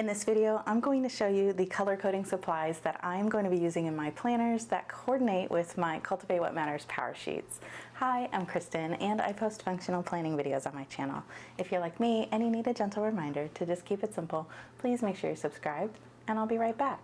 In this video, I'm going to show you the color coding supplies that I'm going to be using in my planners that coordinate with my Cultivate What Matters PowerSheets. Hi, I'm Kristen, and I post functional planning videos on my channel. If you're like me and you need a gentle reminder to just keep it simple, please make sure you're subscribed, and I'll be right back.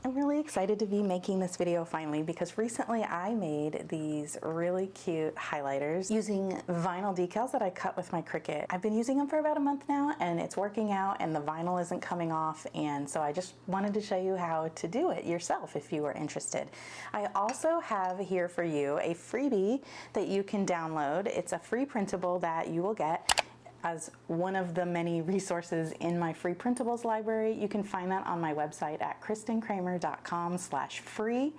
I'm really excited to be making this video finally because recently I made these really cute highlighters using vinyl decals that I cut with my Cricut. I've been using them for about a month now and it's working out and the vinyl isn't coming off, and so I just wanted to show you how to do it yourself if you are interested. I also have here for you a freebie that you can download. It's a free printable that you will get as one of the many resources in my free printables library. You can find that on my website at kristenkramer.com/free,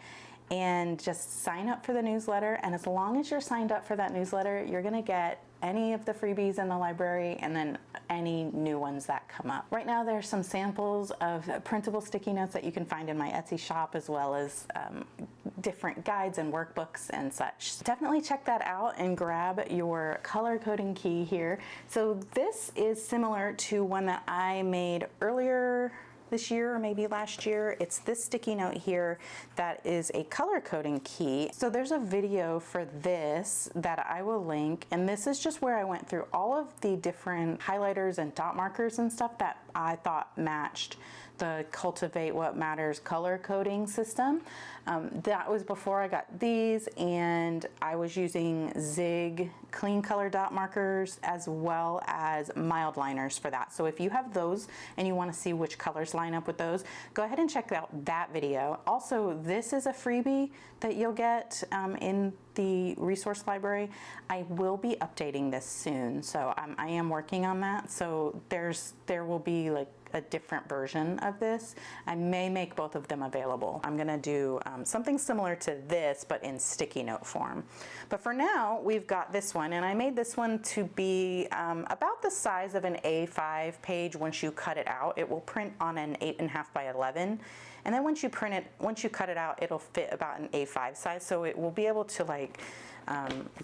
and just sign up for the newsletter. And as long as you're signed up for that newsletter, you're gonna get any of the freebies in the library and then any new ones that come up. Right now there's some samples of printable sticky notes that you can find in my Etsy shop, as well as different guides and workbooks and such. Definitely check that out and grab your color coding key here. So this is similar to one that I made earlier this year or maybe last year. It's this sticky note here that is a color coding key. So there's a video for this that I will link, and this is just where I went through all of the different highlighters and dot markers and stuff that I thought matched the Cultivate What Matters color coding system. That was before I got these, and I was using Zig clean color dot markers as well as mild liners for that. So if you have those and you want to see which colors line up with those, go ahead and check out that video. Also, this is a freebie that you'll get in the resource library. I will be updating this soon, so I am working on that. So there will be like a different version of this. I may make both of them available. I'm gonna do something similar to this, but in sticky note form. But for now, we've got this one, and I made this one to be about the size of an A5 page. Once you cut it out, it will print on an 8.5 by 11. And then once you cut it out, it'll fit about an A5 size. So it will be able to like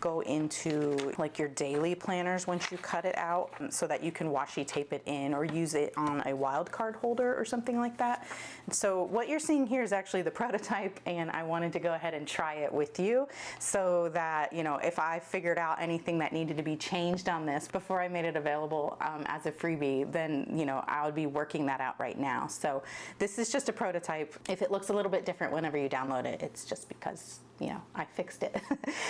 go into like your daily planners once you cut it out, so that you can washi tape it in or use it on a wildcard holder or something like that. So what you're seeing here is actually the prototype, and I wanted to go ahead and try it with you so that, you know, if I figured out anything that needed to be changed on this before I made it available as a freebie, then, you know, I would be working that out right now. So this is just a prototype. If it looks a little bit different whenever you download it, it's just because, you know, I fixed it.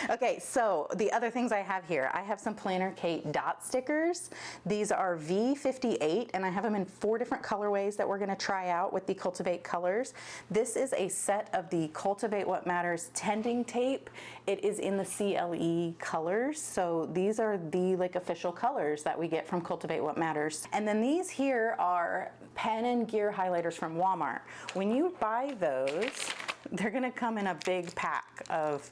Okay, so the other things I have here, I have some PlannerKate dot stickers. These are V58, and I have them in 4 different colorways that we're gonna try out with the Cultivate colors. This is a set of the Cultivate What Matters tending tape. It is in the CLE colors, so these are the like official colors that we get from Cultivate What Matters. And then these here are pen and gear highlighters from Walmart. When you buy those, they're gonna come in a big pack of,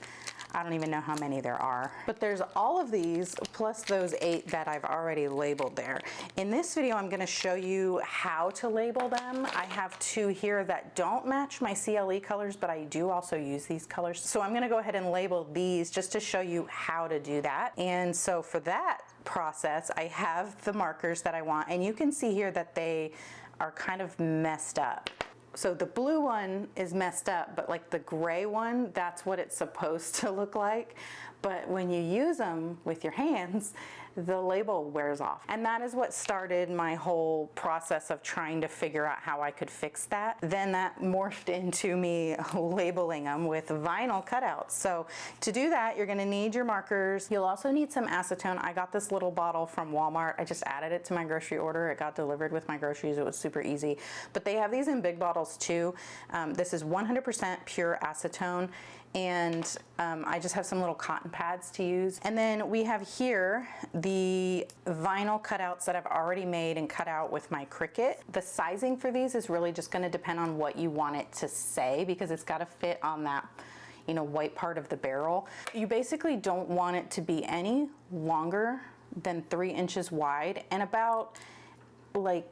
I don't even know how many there are, but there's all of these plus those 8 that I've already labeled there. In this video, I'm gonna show you how to label them. I have 2 here that don't match my CLE colors, but I do also use these colors. So I'm gonna go ahead and label these just to show you how to do that. And so for that process, I have the markers that I want, and you can see here that they are kind of messed up. So the blue one is messed up, but like the gray one, that's what it's supposed to look like. But when you use them with your hands, the label wears off. And that is what started my whole process of trying to figure out how I could fix that. Then that morphed into me labeling them with vinyl cutouts. So to do that, you're gonna need your markers. You'll also need some acetone. I got this little bottle from Walmart. I just added it to my grocery order. It got delivered with my groceries. It was super easy. But they have these in big bottles too. This is 100% pure acetone. And I just have some little cotton pads to use. And then we have here the vinyl cutouts that I've already made and cut out with my Cricut. The sizing for these is really just gonna depend on what you want it to say, because it's gotta fit on that, you know, white part of the barrel. You basically don't want it to be any longer than 3 inches wide and about like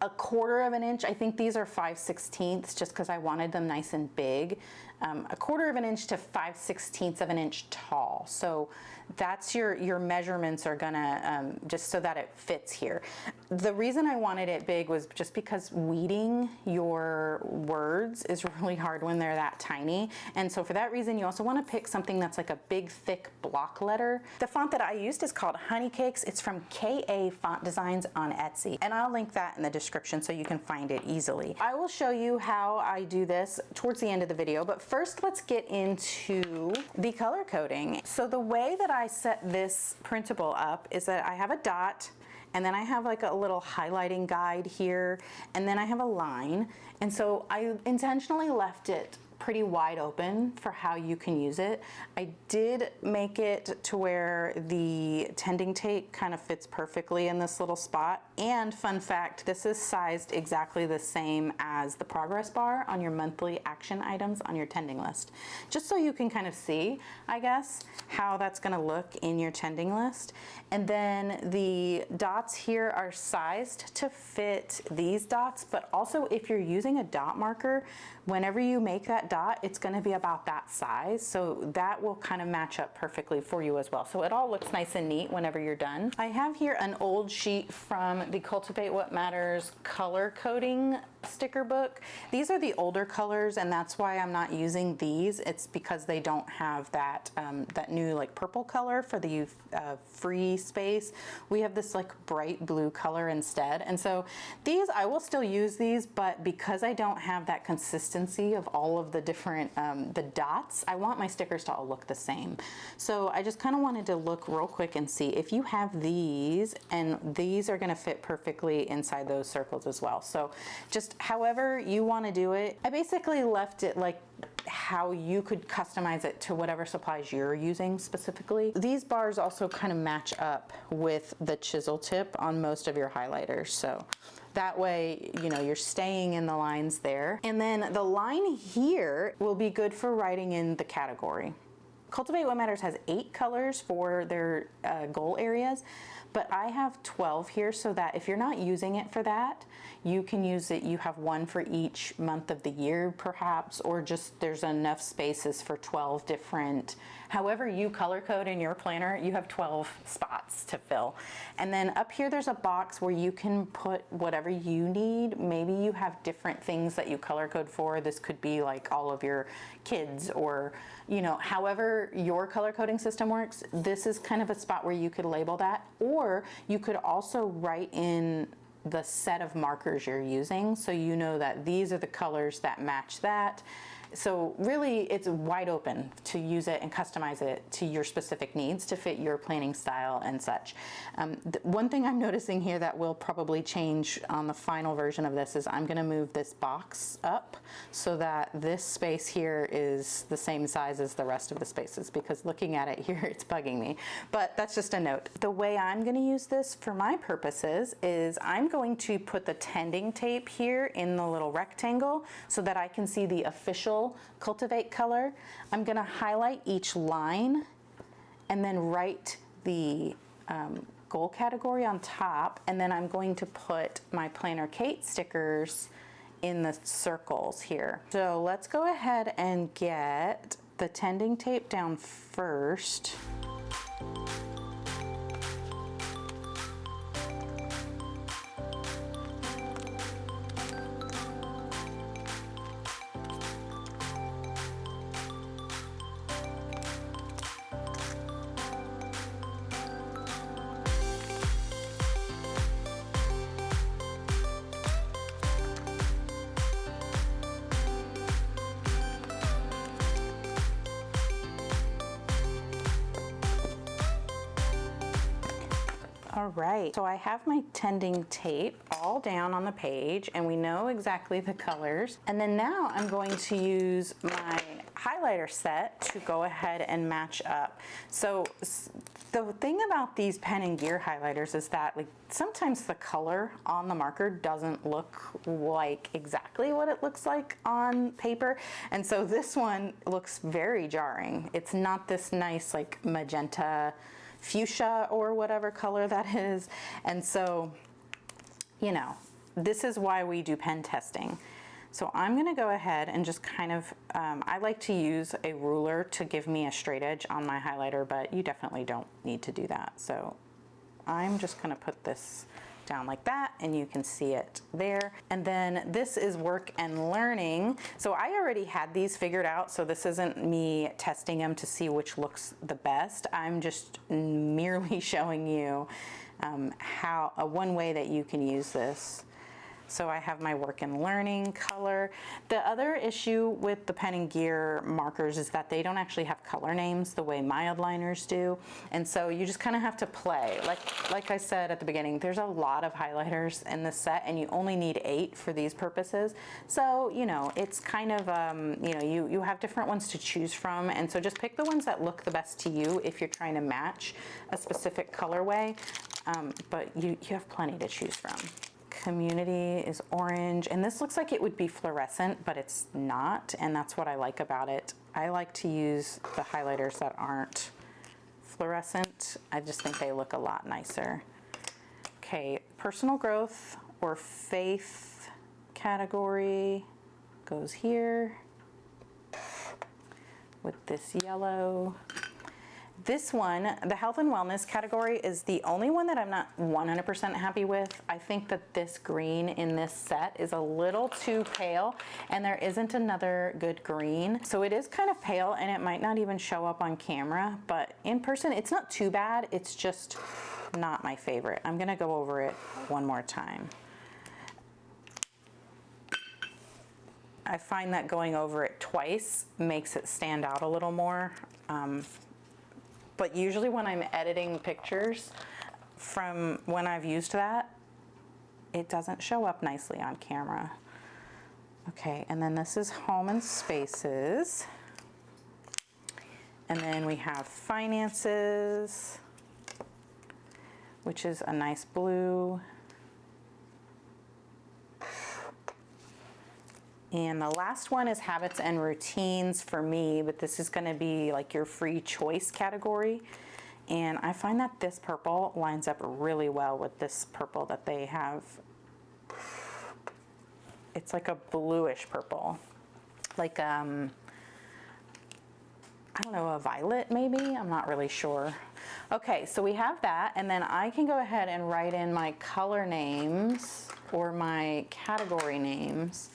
1/4 of an inch. I think these are 5/16 just because I wanted them nice and big. 1/4 of an inch to 5/16 of an inch tall. So that's your measurements are gonna, just so that it fits here. The reason I wanted it big was just because weeding your words is really hard when they're that tiny. And so for that reason, you also wanna pick something that's like a big, thick block letter. The font that I used is called Honey Cakes. It's from KA Font Designs on Etsy. And I'll link that in the description so you can find it easily. I will show you how I do this towards the end of the video, but first let's get into the color coding. So the way that I set this printable up is that I have a dot, and then I have like a little highlighting guide here, and then I have a line. And so I intentionally left it pretty wide open for how you can use it. I did make it to where the tending tape kind of fits perfectly in this little spot. And fun fact, this is sized exactly the same as the progress bar on your monthly action items on your tending list. Just so you can kind of see, I guess, how that's gonna look in your tending list. And then the dots here are sized to fit these dots, but also if you're using a dot marker, whenever you make that dot, it's gonna be about that size. So that will kind of match up perfectly for you as well. So it all looks nice and neat whenever you're done. I have here an old sheet from the Cultivate What Matters color coding sticker book. These are the older colors, and that's why I'm not using these. It's because they don't have that that new like purple color for the free space. We have this like bright blue color instead. And so these, I will still use these, but because I don't have that consistency of all of the different the dots, I want my stickers to all look the same. So I just kind of wanted to look real quick and see if you have these, and these are going to fit perfectly inside those circles as well. So just however you want to do it. I basically left it like how you could customize it to whatever supplies you're using specifically. These bars also kind of match up with the chisel tip on most of your highlighters. So that way, you know, you're staying in the lines there. And then the line here will be good for writing in the category. Cultivate What Matters has 8 colors for their goal areas, but I have 12 here so that if you're not using it for that, you can use it. You have one for each month of the year perhaps, or just there's enough spaces for 12 different, however you color code in your planner, you have 12 spots to fill. And then up here there's a box where you can put whatever you need. Maybe you have different things that you color code for. This could be like all of your kids, or you know, however your color coding system works. This is kind of a spot where you could label that, or you could also write in the set of markers you're using, so you know that these are the colors that match that. So really it's wide open to use it and customize it to your specific needs to fit your planning style and such. One thing I'm noticing here that will probably change on the final version of this is I'm going to move this box up so that this space here is the same size as the rest of the spaces, because looking at it here, it's bugging me. But that's just a note. The way I'm going to use this for my purposes is I'm going to put the tending tape here in the little rectangle so that I can see the official Cultivate color. I'm going to highlight each line and then write the goal category on top, and then I'm going to put my PlannerKate stickers in the circles here. So let's go ahead and get the tending tape down first. All right, so I have my tending tape all down on the page, and we know exactly the colors. And then now I'm going to use my highlighter set to go ahead and match up. So the thing about these pen and gear highlighters is that like sometimes the color on the marker doesn't look like exactly what it looks like on paper. And so this one looks very jarring. It's not this nice like magenta fuchsia or whatever color that is. And so, you know, this is why we do pen testing. So I'm going to go ahead and just kind of, I like to use a ruler to give me a straight edge on my highlighter, but you definitely don't need to do that. So I'm just going to put this down like that, and you can see it there. And then this is work and learning. So I already had these figured out, so this isn't me testing them to see which looks the best. I'm just merely showing you one way that you can use this. So I have my work and learning color. The other issue with the Pen and Gear markers is that they don't actually have color names the way my liners do. And so you just kind of have to play. Like I said at the beginning, there's a lot of highlighters in this set and you only need 8 for these purposes. So, you know, it's kind of, you know, you have different ones to choose from. And so just pick the ones that look the best to you if you're trying to match a specific colorway. But you have plenty to choose from. Community is orange, and this looks like it would be fluorescent, but it's not, and that's what I like about it. I like to use the highlighters that aren't fluorescent. I just think they look a lot nicer. Okay, personal growth or faith category goes here with this yellow. This one, the health and wellness category, is the only one that I'm not 100% happy with. I think that this green in this set is a little too pale, and there isn't another good green. So it is kind of pale, and it might not even show up on camera, but in person, it's not too bad. It's just not my favorite. I'm gonna go over it one more time. I find that going over it twice makes it stand out a little more. But usually when I'm editing pictures from when I've used that, it doesn't show up nicely on camera. Okay, and then this is home and spaces. And then we have finances, which is a nice blue. And the last one is habits and routines for me, but this is going to be like your free choice category. And I find that this purple lines up really well with this purple that they have. It's like a bluish purple, like I don't know, a violet maybe? I'm not really sure. Okay, so we have that, and then I can go ahead and write in my color names or my category names.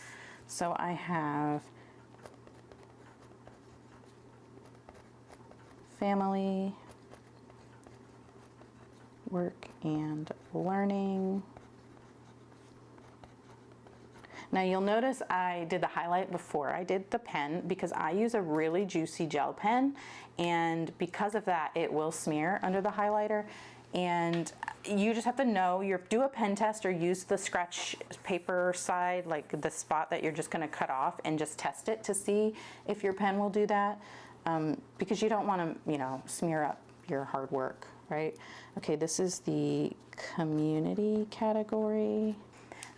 So I have family, work and learning. Now you'll notice I did the highlight before I did the pen because I use a really juicy gel pen, and because of that it will smear under the highlighter. And you just have to know, do a pen test or use the scratch paper side, like the spot that you're just gonna cut off, and just test it to see if your pen will do that. Because you don't wanna, you know, smear up your hard work, right? Okay, this is the community category.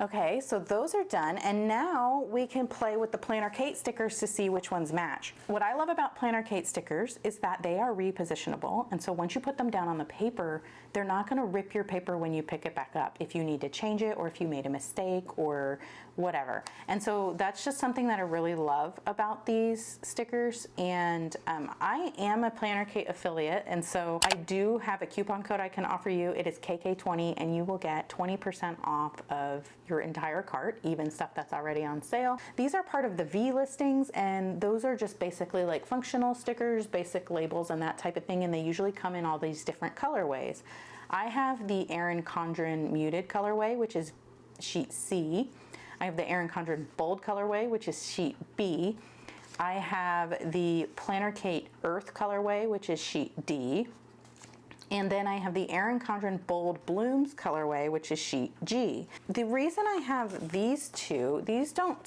Okay, so those are done, and now we can play with the PlannerKate stickers to see which ones match. What I love about PlannerKate stickers is that they are repositionable, and so once you put them down on the paper, they're not gonna rip your paper when you pick it back up if you need to change it or if you made a mistake or whatever. And so that's just something that I really love about these stickers. And I am a PlannerKate affiliate, and so I do have a coupon code I can offer you. It is KK20, and you will get 20% off of your entire cart, even stuff that's already on sale. These are part of the V listings, and those are just basically like functional stickers, basic labels, and that type of thing, and they usually come in all these different colorways. I have the Erin Condren muted colorway, which is sheet C. I have the Erin Condren bold colorway, which is sheet B. I have the PlannerKate Earth colorway, which is sheet D. And then I have the Erin Condren Bold Blooms colorway, which is sheet G. The reason I have these two, these don't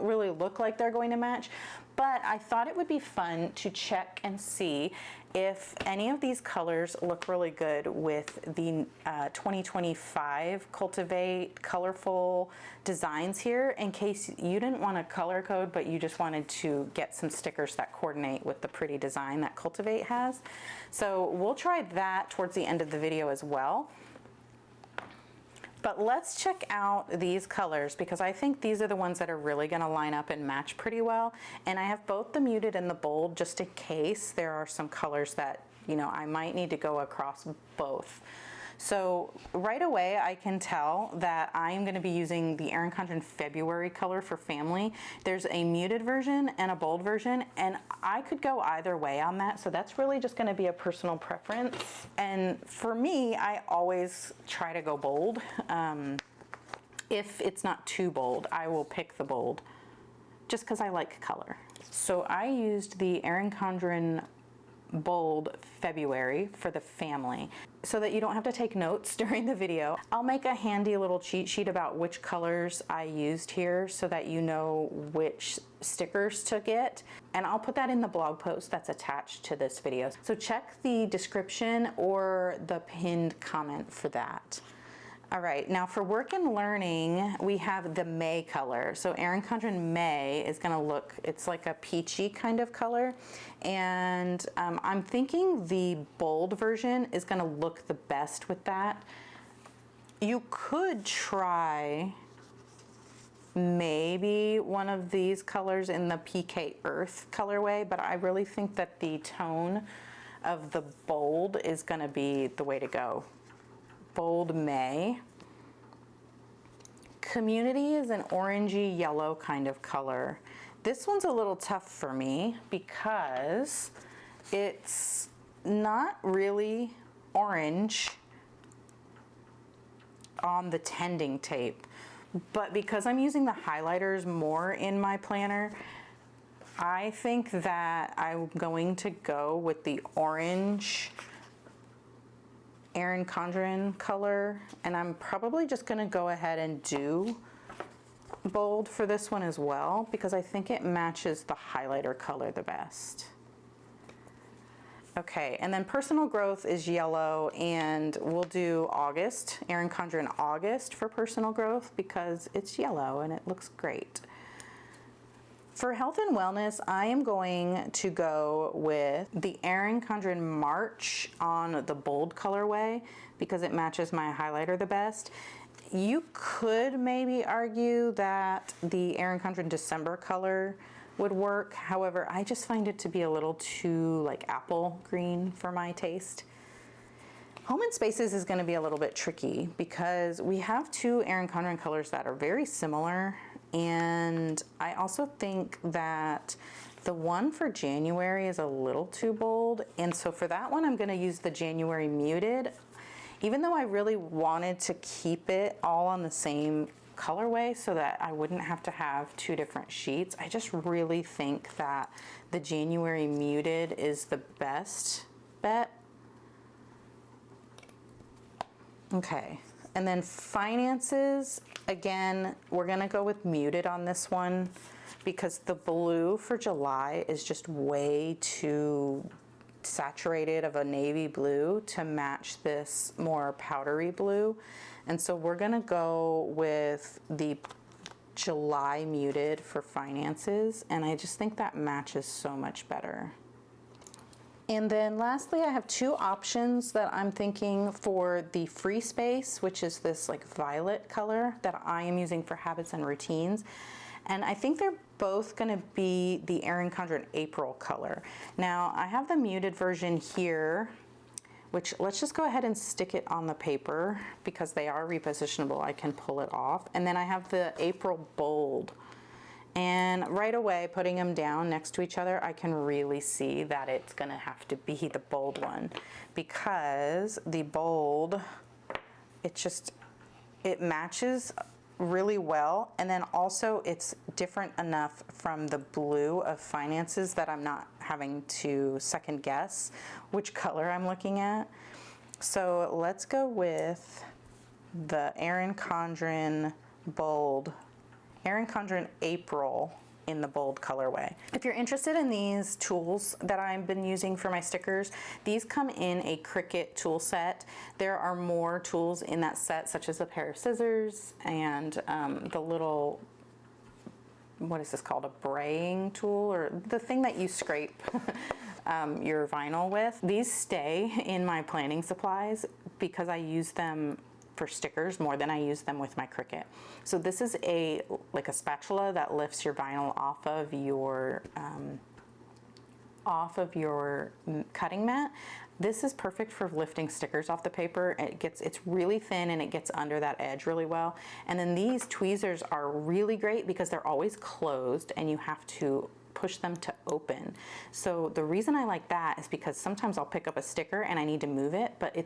really look like they're going to match, but I thought it would be fun to check and see if any of these colors look really good with the 2025 Cultivate colorful designs here, in case you didn't want a color code, but you just wanted to get some stickers that coordinate with the pretty design that Cultivate has. So we'll try that towards the end of the video as well. But let's check out these colors because I think these are the ones that are really gonna line up and match pretty well. And I have both the muted and the bold just in case there are some colors that, you know, I might need to go across both. So right away I can tell that I'm going to be using the Erin Condren February color for family. There's a muted version and a bold version, and I could go either way on that, so that's really just going to be a personal preference. And for me, I always try to go bold. If it's not too bold, I will pick the bold just because I like color. So I used the Erin Condren Bold February for the family so that you don't have to take notes during the video. I'll make a handy little cheat sheet about which colors I used here so that you know which stickers to get, and I'll put that in the blog post that's attached to this video. So check the description or the pinned comment for that. All right, now for work and learning, we have the May color. So Erin Condren May is gonna look, it's like a peachy kind of color. And I'm thinking the bold version is gonna look the best with that. You could try maybe one of these colors in the PK Earth colorway, but I really think that the tone of the bold is gonna be the way to go. Bold May. Community is an orangey yellow kind of color. This one's a little tough for me because it's not really orange on the tending tape, but because I'm using the highlighters more in my planner, I think that I'm going to go with the orange Erin Condren color, and I'm probably just gonna go ahead and do bold for this one as well because I think it matches the highlighter color the best. Okay, and then personal growth is yellow, and we'll do August, Erin Condren August for personal growth because it's yellow and it looks great. For health and wellness, I am going to go with the Erin Condren March on the bold colorway because it matches my highlighter the best. You could maybe argue that the Erin Condren December color would work. However, I just find it to be a little too like apple green for my taste. Home and Spaces is going to be a little bit tricky because we have two Erin Condren colors that are very similar. And I also think that the one for January is a little too bold. And so for that one, I'm going to use the January Muted. Even though I really wanted to keep it all on the same colorway so that I wouldn't have to have two different sheets, I just really think that the January Muted is the best bet. Okay. And then finances, again, we're gonna go with muted on this one because the blue for July is just way too saturated of a navy blue to match this more powdery blue. And so we're gonna go with the July muted for finances, and I just think that matches so much better. And then lastly, I have two options that I'm thinking for the free space, which is this like violet color that I am using for habits and routines. And I think they're both gonna be the Erin Condren April color. Now I have the muted version here, which let's just go ahead and stick it on the paper because they are repositionable. I can pull it off. And then I have the April bold. And right away, putting them down next to each other, I can really see that it's gonna have to be the bold one because the bold, it matches really well. And then also it's different enough from the blue of finances that I'm not having to second guess which color I'm looking at. So let's go with the Erin Condren bold, Erin Condren April in the bold colorway. If you're interested in these tools that I've been using for my stickers, these come in a Cricut tool set. There are more tools in that set, such as a pair of scissors and the little, what is this called, a braying tool, or the thing that you scrape your vinyl with. These stay in my planning supplies because I use them for stickers more than I use them with my Cricut. So this is like a spatula that lifts your vinyl off of your cutting mat. This is perfect for lifting stickers off the paper. It's really thin and it gets under that edge really well. And then these tweezers are really great because they're always closed and you have to push them to open. So the reason I like that is because sometimes I'll pick up a sticker and I need to move it, but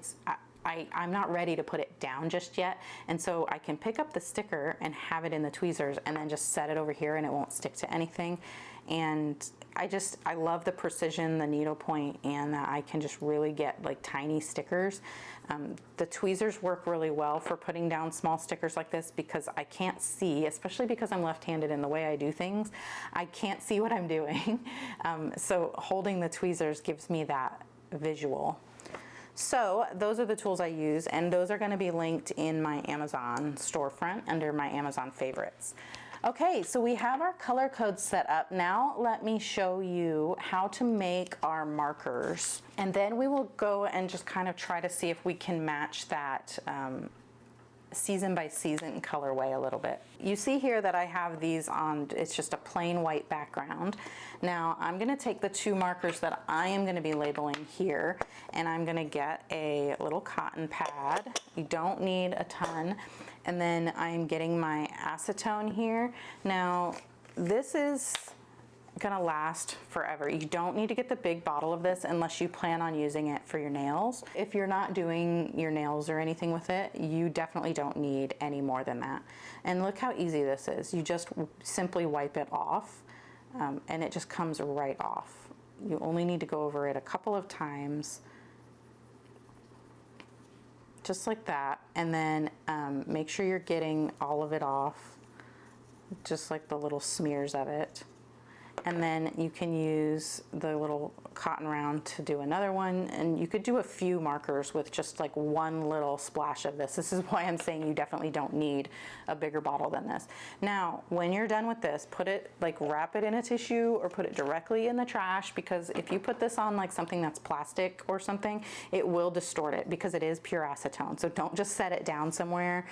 I'm not ready to put it down just yet. And so I can pick up the sticker and have it in the tweezers and then just set it over here and it won't stick to anything. And I love the precision, the needle point, and that I can just really get like tiny stickers. The tweezers work really well for putting down small stickers like this because I can't see, especially because I'm left-handed in the way I do things, I can't see what I'm doing. So holding the tweezers gives me that visual. So those are the tools I use, and those are going to be linked in my Amazon storefront under my Amazon favorites. Okay, so we have our color code set up. Now let me show you how to make our markers. And then we will go and just kind of try to see if we can match that season by season colorway a little bit. You see here that I have these on, it's just a plain white background. Now I'm gonna take the two markers that I am gonna be labeling here, and I'm gonna get a little cotton pad. You don't need a ton. And then I'm getting my acetone here. Now this is gonna last forever. You don't need to get the big bottle of this unless you plan on using it for your nails. If you're not doing your nails or anything with it, you definitely don't need any more than that. And look how easy this is. You just simply wipe it off and it just comes right off. You only need to go over it a couple of times, just like that, and then make sure you're getting all of it off, just like the little smears of it. And then you can use the little cotton round to do another one, and you could do a few markers with just like one little splash of this. This is why I'm saying you definitely don't need a bigger bottle than this. Now, when you're done with this, put it, like wrap it in a tissue or put it directly in the trash, because if you put this on like something that's plastic or something, it will distort it because it is pure acetone. So don't just set it down somewhere.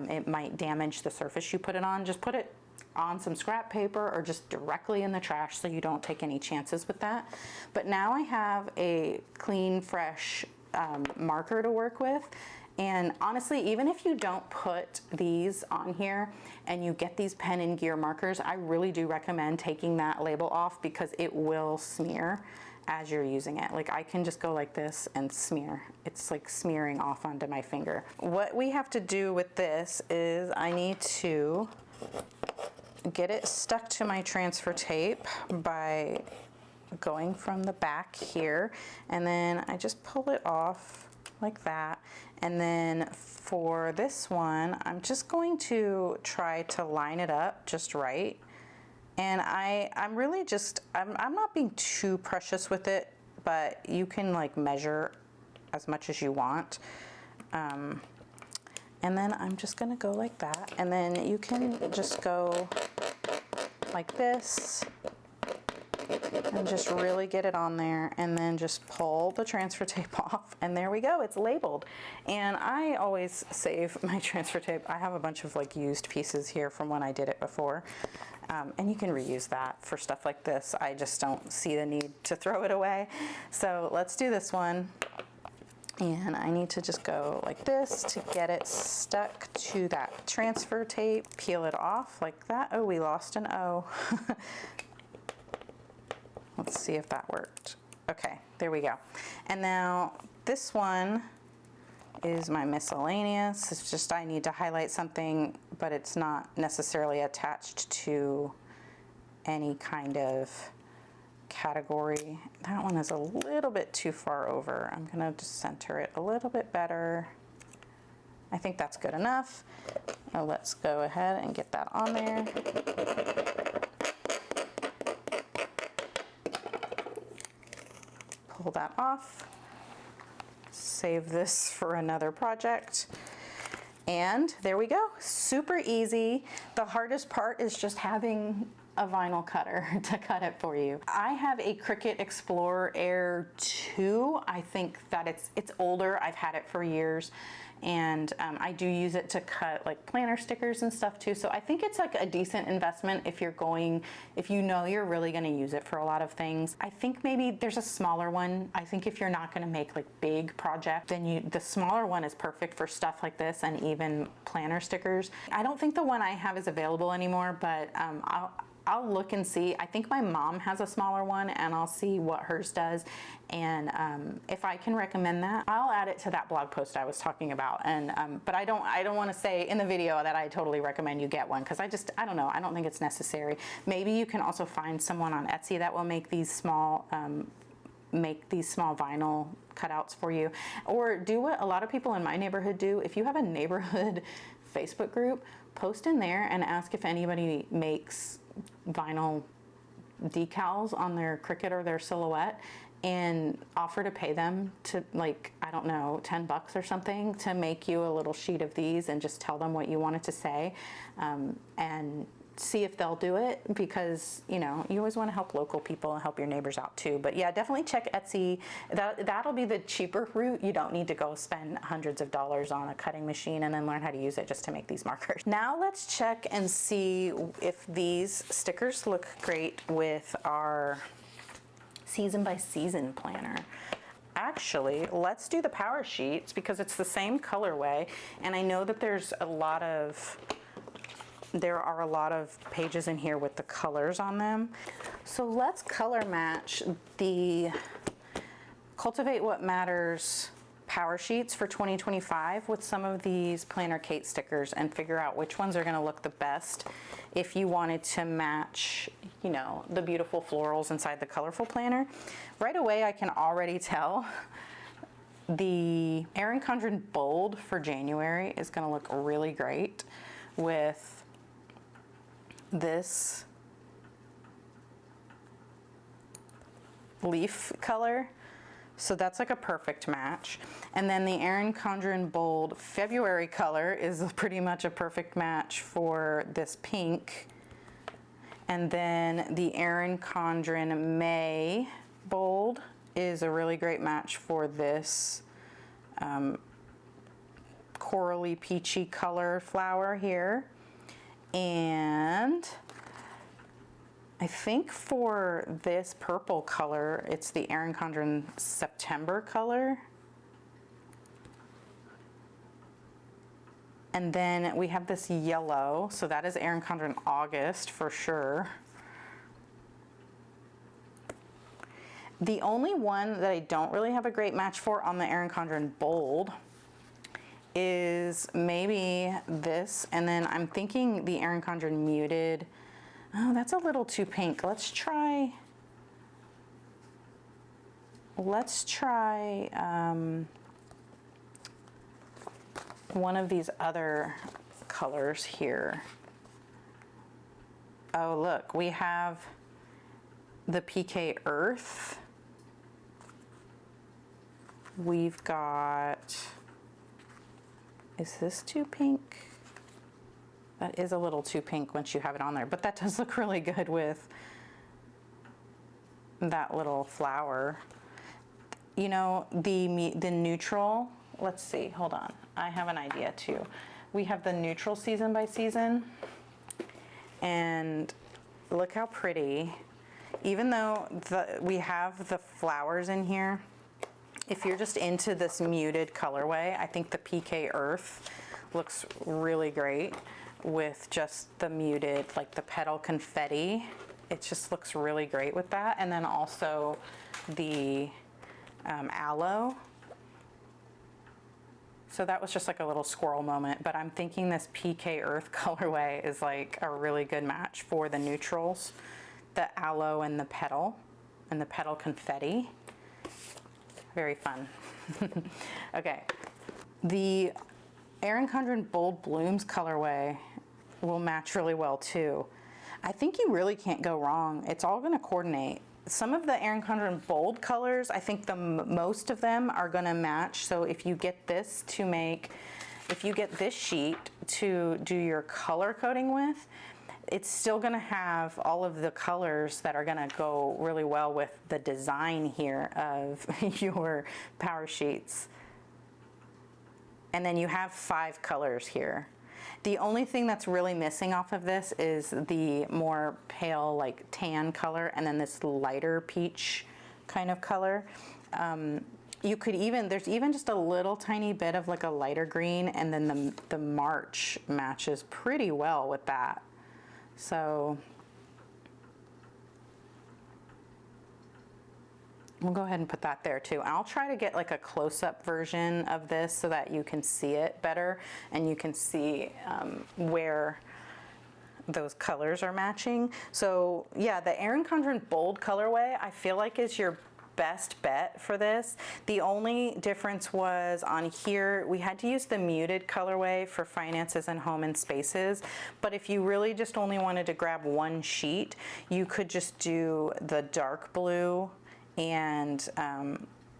It might damage the surface you put it on. Just put it on some scrap paper or just directly in the trash so you don't take any chances with that. But now I have a clean, fresh marker to work with. And honestly, even if you don't put these on here and you get these pen and gear markers, I really do recommend taking that label off because it will smear as you're using it. Like I can just go like this and smear. It's like smearing off onto my finger. What we have to do with this is I need to get it stuck to my transfer tape by going from the back here, and then I just pull it off like that. And then for this one, I'm just going to try to line it up just right. And I'm really just, I'm not being too precious with it, but you can like measure as much as you want. And then I'm just gonna go like that. And then you can just go like this and just really get it on there, and then just pull the transfer tape off, and there we go, it's labeled. And I always save my transfer tape. I have a bunch of like used pieces here from when I did it before, and you can reuse that for stuff like this. I just don't see the need to throw it away. So let's do this one. And I need to just go like this to get it stuck to that transfer tape. Peel it off like that. Oh, we lost an O. Let's see if that worked. Okay, there we go. And now this one is my miscellaneous. It's just I need to highlight something, but it's not necessarily attached to any kind of category. That one is a little bit too far over. I'm gonna just center it a little bit better. I think that's good enough. Now let's go ahead and get that on there. Pull that off. Save this for another project. And there we go, super easy. The hardest part is just having a vinyl cutter to cut it for you. I have a Cricut Explorer Air 2. I think that it's older. I've had it for years. And I do use it to cut like planner stickers and stuff too. So I think it's like a decent investment if you know you're really gonna use it for a lot of things. I think maybe there's a smaller one. I think if you're not gonna make like big projects, then the smaller one is perfect for stuff like this and even planner stickers. I don't think the one I have is available anymore, but I'll look and see. I think my mom has a smaller one, and I'll see what hers does. And if I can recommend that, I'll add it to that blog post I was talking about. And but I don't want to say in the video that I totally recommend you get one, because I don't know. I don't think it's necessary. Maybe you can also find someone on Etsy that will make these small vinyl cutouts for you, or do what a lot of people in my neighborhood do. If you have a neighborhood Facebook group, post in there and ask if anybody makes vinyl decals on their Cricut or their Silhouette, and offer to pay them to, like, I don't know, $10 or something to make you a little sheet of these, and just tell them what you want it to say, and see if they'll do it, because you know you always want to help local people and help your neighbors out too. But yeah, definitely check Etsy. That'll be the cheaper route. You don't need to go spend hundreds of dollars on a cutting machine and then learn how to use it just to make these markers. Now let's check and see if these stickers look great with our season by season planner. Actually, let's do the PowerSheets, because it's the same colorway, and I know that there are a lot of pages in here with the colors on them. So let's color match the Cultivate What Matters PowerSheets for 2025 with some of these PlannerKate stickers, and figure out which ones are gonna look the best if you wanted to match, you know, the beautiful florals inside the colorful planner. Right away, I can already tell the Erin Condren Bold for January is gonna look really great with this leaf color. So that's like a perfect match. And then the Erin Condren Bold February color is pretty much a perfect match for this pink. And then the Erin Condren May Bold is a really great match for this corally peachy color flower here. And I think for this purple color, it's the Erin Condren September color. And then we have this yellow, so that is Erin Condren August for sure. The only one that I don't really have a great match for on the Erin Condren Bold is maybe this, and then I'm thinking the Erin Condren Muted. Oh, that's a little too pink. Let's try one of these other colors here. Oh, look, we have the PK Earth. We've got, is this too pink? That is a little too pink once you have it on there, but that does look really good with that little flower. You know, the neutral, let's see, hold on. I have an idea too. We have the neutral season by season, and look how pretty. Even though we have the flowers in here, if you're just into this muted colorway, I think the PK Earth looks really great with just the muted, like the petal confetti. It just looks really great with that. And then also the aloe. So that was just like a little squirrel moment, but I'm thinking this PK Earth colorway is like a really good match for the neutrals, the aloe and the petal confetti. Very fun. Okay, the Erin Condren Bold Blooms colorway will match really well too. I think you really can't go wrong. It's all gonna coordinate. Some of the Erin Condren Bold colors, I think most of them are gonna match. So if you get this sheet to do your color coding with, it's still gonna have all of the colors that are gonna go really well with the design here of your PowerSheets. And then you have 5 colors here. The only thing that's really missing off of this is the more pale, like tan color, and then this lighter peach kind of color. You could even, there's even just a little tiny bit of like a lighter green, and then the March matches pretty well with that. So we'll go ahead and put that there too. I'll try to get like a close-up version of this so that you can see it better and you can see where those colors are matching. So yeah, the Erin Condren Bold colorway I feel like is your best bet for this. The only difference was on here, we had to use the muted colorway for finances and home and spaces. But if you really just only wanted to grab one sheet, you could just do the dark blue and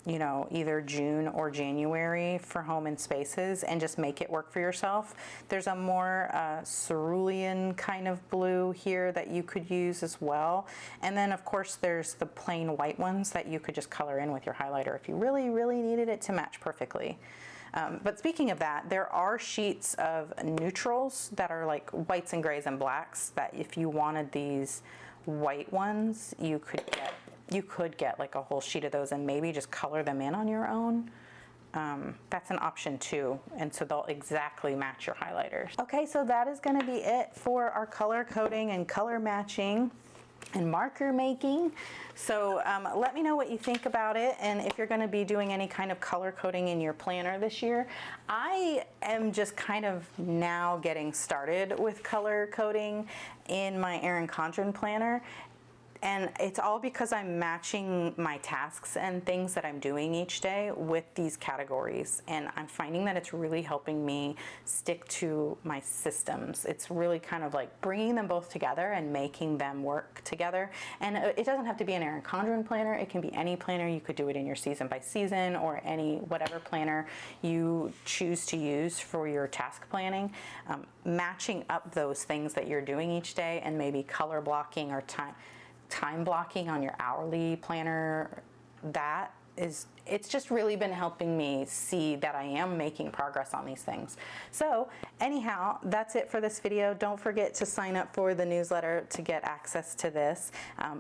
you know, either June or January for home and spaces, and just make it work for yourself. There's a more cerulean kind of blue here that you could use as well. And then of course there's the plain white ones that you could just color in with your highlighter if you really, really needed it to match perfectly. But speaking of that, there are sheets of neutrals that are like whites and grays and blacks that if you wanted these white ones, you could get like a whole sheet of those and maybe just color them in on your own. That's an option too, and so they'll exactly match your highlighters. Okay, so that is going to be it for our color coding and color matching and marker making. So let me know what you think about it, and if you're going to be doing any kind of color coding in your planner this year. I am just kind of now getting started with color coding in my Erin Condren planner. And it's all because I'm matching my tasks and things that I'm doing each day with these categories. And I'm finding that it's really helping me stick to my systems. It's really kind of like bringing them both together and making them work together. And it doesn't have to be an Erin Condren planner. It can be any planner. You could do it in your season by season or any whatever planner you choose to use for your task planning. Matching up those things that you're doing each day and maybe color blocking or time blocking on your hourly planner, it's just really been helping me see that I am making progress on these things. So anyhow, that's it for this video. Don't forget to sign up for the newsletter to get access to this.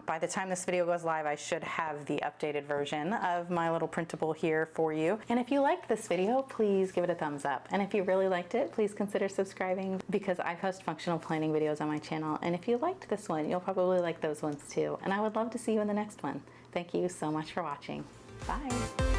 By the time this video goes live, I should have the updated version of my little printable here for you. And if you liked this video, please give it a thumbs up. And if you really liked it, please consider subscribing, because I post functional planning videos on my channel. And if you liked this one, you'll probably like those ones too. And I would love to see you in the next one. Thank you so much for watching. Bye.